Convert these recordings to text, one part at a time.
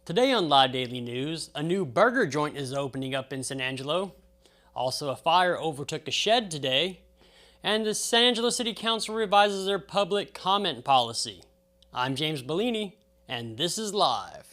Today on Live Daily News, a new burger joint is opening up in San Angelo. Also, a fire overtook a shed today. And the San Angelo City Council revises their public comment policy. I'm James Bellini, and this is Live.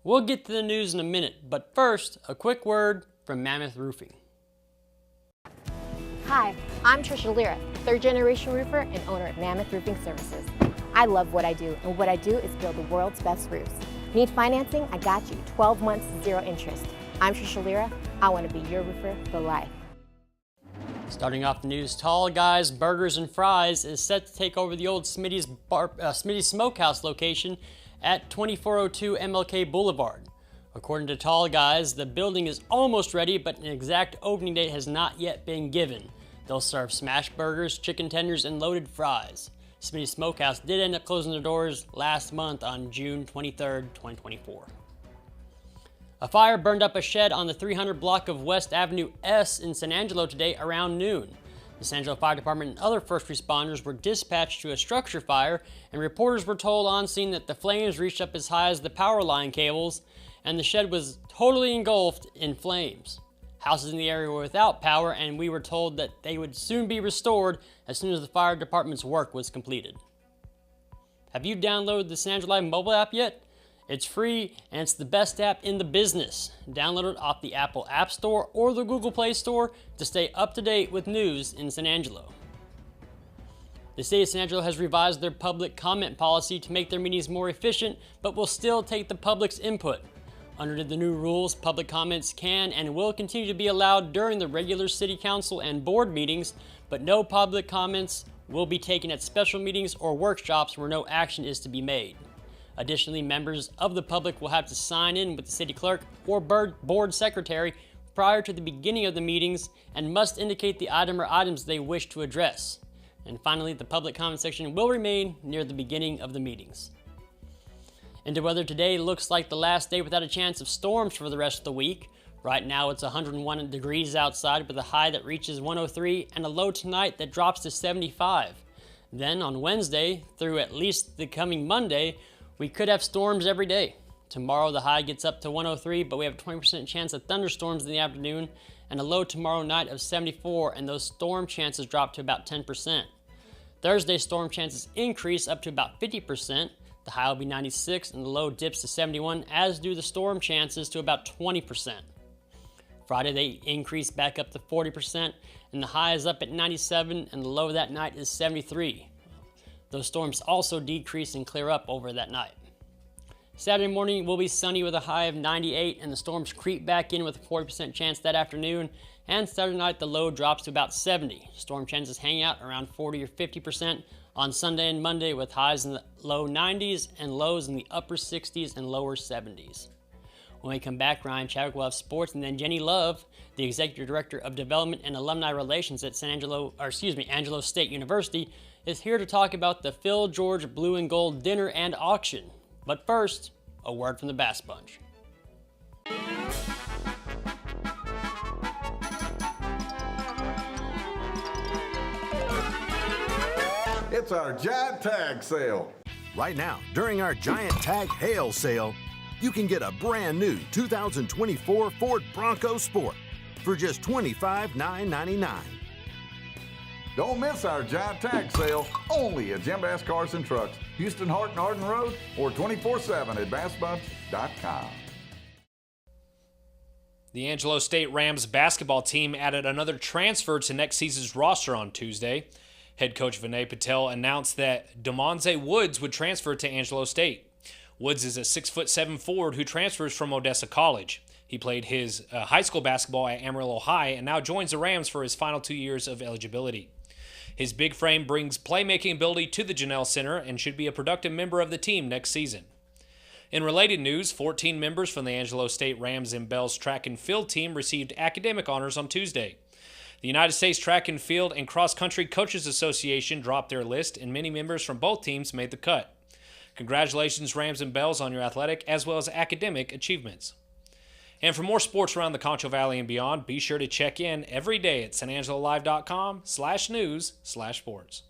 We'll get to the news in a minute, but first, a quick word from Mammoth Roofing. Hi, I'm Trisha Lira, third-generation roofer and owner of Mammoth Roofing Services. I love what I do, and what I do is build the world's best roofs. Need financing? I got you. 12 months, 0 interest. I'm Trisha Lira. I want to be your roofer for life. Starting off the news, Tall Guys Burgers and Fries is set to take over the old Smitty's Smokehouse location at 2402 MLK Boulevard. According to Tall Guys, the building is almost ready, but an exact opening date has not yet been given. They'll serve smash burgers, chicken tenders, and loaded fries. Smitty's Smokehouse did end up closing their doors last month on June 23, 2024. A fire burned up a shed on the 300 block of West Avenue S in San Angelo today around noon. The San Angelo Fire Department and other first responders were dispatched to a structure fire, and reporters were told on scene that the flames reached up as high as the power line cables, and the shed was totally engulfed in flames. Houses in the area were without power, and we were told that they would soon be restored as soon as the fire department's work was completed. Have you downloaded the San Angelo Live mobile app yet? It's free, and it's the best app in the business. Download it off the Apple App Store or the Google Play Store to stay up to date with news in San Angelo. The City of San Angelo has revised their public comment policy to make their meetings more efficient, but will still take the public's input. Under the new rules, public comments can and will continue to be allowed during the regular City Council and board meetings, but no public comments will be taken at special meetings or workshops where no action is to be made. Additionally, members of the public will have to sign in with the city clerk or board secretary prior to the beginning of the meetings and must indicate the item or items they wish to address. And finally, the public comment section will remain near the beginning of the meetings. Into weather today, looks like the last day without a chance of storms for the rest of the week. Right now it's 101 degrees outside with a high that reaches 103 and a low tonight that drops to 75. Then on Wednesday through at least the coming Monday, we could have storms every day. Tomorrow the high gets up to 103, but we have a 20% chance of thunderstorms in the afternoon and a low tomorrow night of 74, and those storm chances drop to about 10%. Thursday storm chances increase up to about 50%. The high will be 96 and the low dips to 71, as do the storm chances to about 20%. Friday they increase back up to 40% and the high is up at 97 and the low that night is 73. Those storms also decrease and clear up over that night. Saturday morning will be sunny with a high of 98 and the storms creep back in with a 40% chance that afternoon, and Saturday night the low drops to about 70. Storm chances hang out around 40 or 50% on Sunday and Monday with highs in the low 90s and lows in the upper 60s and lower 70s. When we come back, Ryan Chadwick will have sports, and then Jenny Love, the Executive Director of Development and Alumni Relations at Angelo State University, is here to talk about the Phil George Blue and Gold Dinner and Auction. But first, a word from the Bass Bunch. It's our giant tag sale. Right now, during our giant tag hail sale, you can get a brand new 2024 Ford Bronco Sport for just $25,999. Don't miss our giant tag sale only at Jim Bass Cars and Trucks, Houston, Hart and Arden Road, or 24/7 at bassbunch.com. The Angelo State Rams basketball team added another transfer to next season's roster on Tuesday. Head coach Vinay Patel announced that DeMonze Woods would transfer to Angelo State. Woods is a 6'7" forward who transfers from Odessa College. He played his high school basketball at Amarillo High and now joins the Rams for his final 2 years of eligibility. His big frame brings playmaking ability to the Janelle Center and should be a productive member of the team next season. In related news, 14 members from the Angelo State Rams and Bells track and field team received academic honors on Tuesday. The United States Track and Field and Cross Country Coaches Association dropped their list, and many members from both teams made the cut. Congratulations, Rams and Bells, on your athletic as well as academic achievements. And for more sports around the Concho Valley and beyond, be sure to check in every day at sanangelolive.com/news/sports.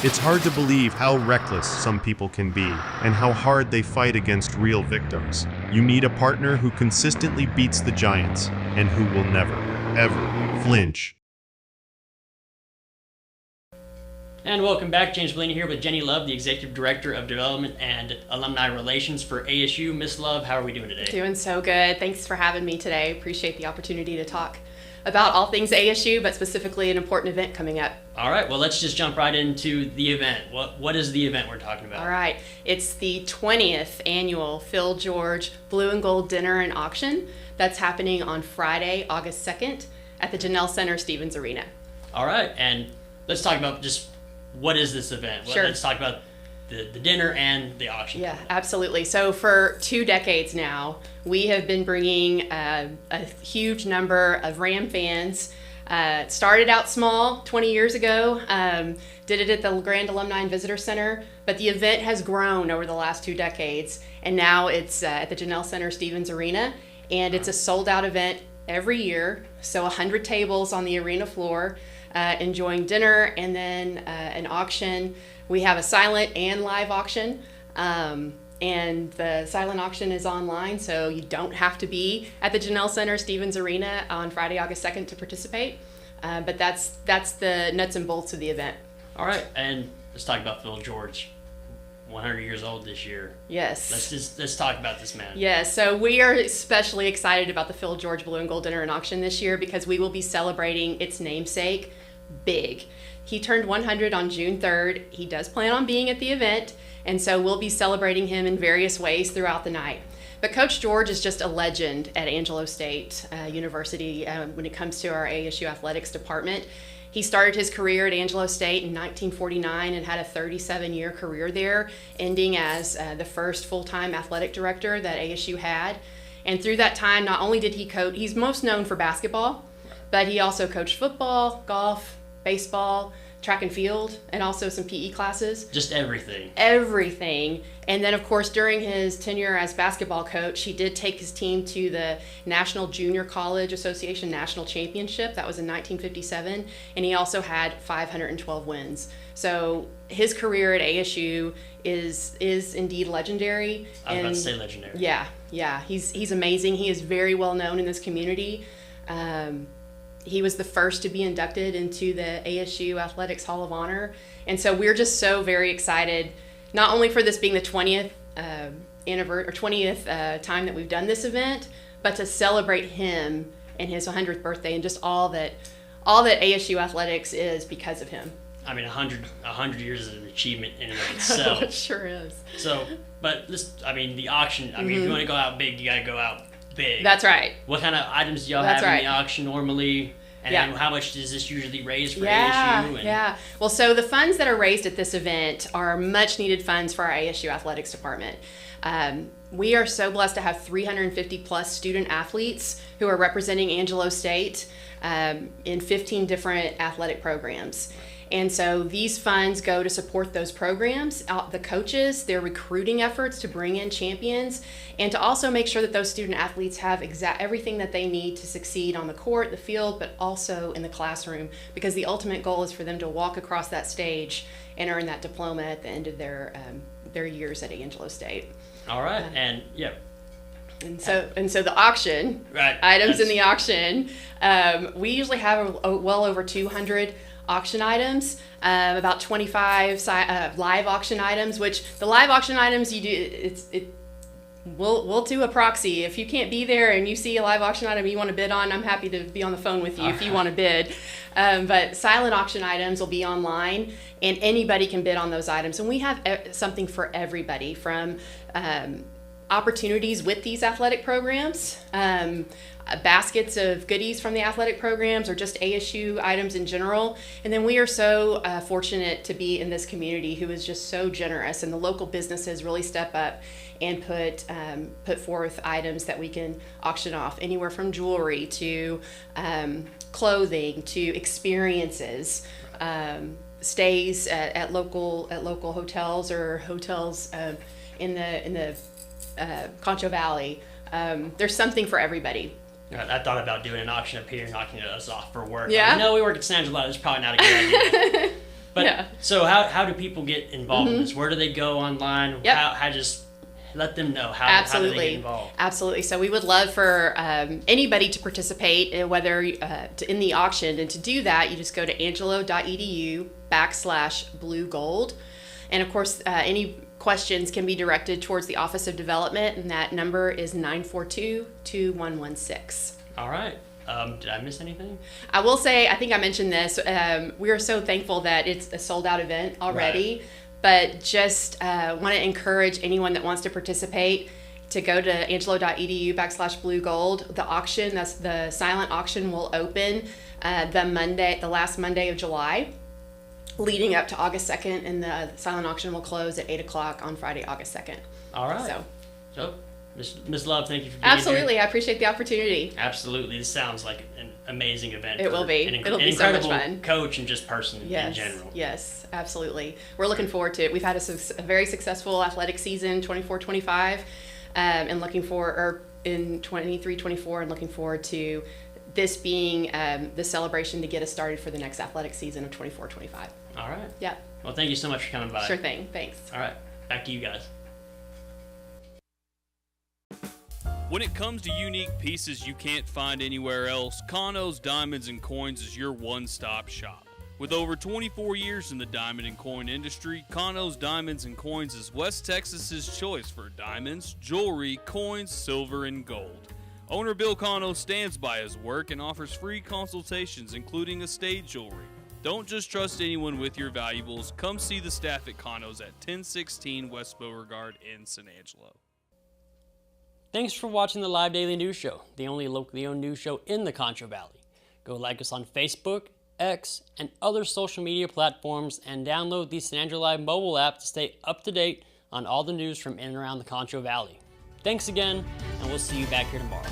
It's hard to believe how reckless some people can be and how hard they fight against real victims. You need a partner who consistently beats the giants and who will never, ever flinch. And welcome back. James Blaney here with Jenny Love, the Executive Director of Development and Alumni Relations for ASU. Miss Love, how are we doing today? Doing so good. Thanks for having me today. Appreciate the opportunity to talk about all things ASU, but specifically an important event coming up. All right, well, let's just jump right into the event. What is the event we're talking about? All right, it's the 20th annual Phil George Blue and Gold Dinner and Auction that's happening on Friday, August 2nd at the Janelle Center Stevens Arena. All right, and let's talk about just what is this event? Sure. Let's talk about the dinner and the auction. Yeah, absolutely. So for 2 decades now, we have been bringing a huge number of Ram fans. Started out small 20 years ago, did it at the Grand Alumni and Visitor Center, but the event has grown over the last 2 decades, and now it's at the Janelle Center Stevens Arena, and it's a sold-out event every year, so 100 tables on the arena floor, enjoying dinner, and then an auction. We have a silent and live auction, and the silent auction is online, so you don't have to be at the Janelle Center Stevens Arena on Friday, August 2nd to participate, but that's the nuts and bolts of the event. All right, and let's talk about Phil George, 100 years old this year. Yes. Let's talk about this man. Yeah, so we are especially excited about the Phil George Blue and Gold Dinner and Auction this year because we will be celebrating its namesake big. He turned 100 on June 3rd. He does plan on being at the event, and so we'll be celebrating him in various ways throughout the night. But Coach George is just a legend at Angelo State University when it comes to our ASU athletics department. He started his career at Angelo State in 1949 and had a 37-year career there, ending as the first full-time athletic director that ASU had. And through that time, not only did he coach, he's most known for basketball, but he also coached football, golf, baseball, track and field, and also some PE classes. Just everything. Everything. And then, of course, during his tenure as basketball coach, he did take his team to the National Junior College Association National Championship. That was in 1957. And he also had 512 wins. So his career at ASU is indeed legendary. I was about to say legendary. Yeah. He's amazing. He is very well known in this community. He was the first to be inducted into the ASU Athletics Hall of Honor. And so we're just so very excited, not only for this being the 20th time that we've done this event, but to celebrate him and his 100th birthday and just all that ASU athletics is because of him. I mean, 100 years is an achievement in and of itself. It sure is. So, but the auction, if you want to go out big, you got to go out big. That's right. What kind of items do y'all have in the auction normally? And how much does this usually raise for ASU? Yeah. Well, so the funds that are raised at this event are much needed funds for our ASU athletics department. We are so blessed to have 350 plus student athletes who are representing Angelo State in 15 different athletic programs. And so these funds go to support those programs, the coaches, their recruiting efforts to bring in champions, and to also make sure that those student athletes have everything that they need to succeed on the court, the field, but also in the classroom, because the ultimate goal is for them to walk across that stage and earn that diploma at the end of their years at Angelo State. All right, and And so the auction, items in the auction, we usually have well over 200 auction items, about 25 live auction items, which the live auction items we'll do a proxy. If you can't be there and you see a live auction item you want to bid on, I'm happy to be on the phone with you if you want to bid. But silent auction items will be online and anybody can bid on those items. And we have something for everybody, from opportunities with these athletic programs. Baskets of goodies from the athletic programs or just ASU items in general. And then we are so fortunate to be in this community who is just so generous, and the local businesses really step up and put forth items that we can auction off, anywhere from jewelry to clothing to experiences, stays at local hotels or hotels in the Concho Valley. There's something for everybody. I thought about doing an auction up here, knocking us off for work. Yeah. I know we work at San Angelo. It's probably not a good idea. But Yeah. So how do people get involved in this? Where do they go online? Yep. How just let them know how do they get involved? Absolutely. So we would love for anybody to participate, whether in the auction. And to do that, you just go to angelo.edu/blue gold. And of course, any questions can be directed towards the Office of Development, and that number is 942-2116. All right. Did I miss anything? I will say, I think I mentioned this, we are so thankful that it's a sold out event already, Right. but just want to encourage anyone that wants to participate to go to angelo.edu/blue gold. The auction, that's the silent auction, will open the last Monday of July, leading up to August 2nd, and the silent auction will close at 8 o'clock on Friday, August 2nd. All right. So Miss Love, thank you for being absolutely, here. I appreciate the opportunity. Absolutely. This sounds like an amazing event. It will be. It'll be so much incredible fun. Coach and just person in Yes, general. yes, absolutely. We're looking forward to it. We've had a very successful athletic season, 24-25, and looking for, in 23-24, and looking forward to this being the celebration to get us started for the next athletic season of 24-25. All right. Yeah, Well, thank you so much for coming by. sure thing. Thanks. All right. Back to you guys. When it comes to unique pieces you can't find anywhere else, Kano's Diamonds and Coins is your one-stop shop. With over 24 years in the diamond and coin industry, Kano's Diamonds and Coins is West Texas's choice for diamonds, jewelry, coins, silver, and gold. Owner Bill Kano stands by his work and offers free consultations, including estate jewelry. Don't just trust anyone with your valuables. Come see the staff at Kano's at 1016 West Beauregard in San Angelo. Thanks for watching the Live Daily News Show, the only locally owned news show in the Concho Valley. Go like us on Facebook, X, and other social media platforms, and download the San Angelo Live mobile app to stay up to date on all the news from in and around the Concho Valley. Thanks again, and we'll see you back here tomorrow.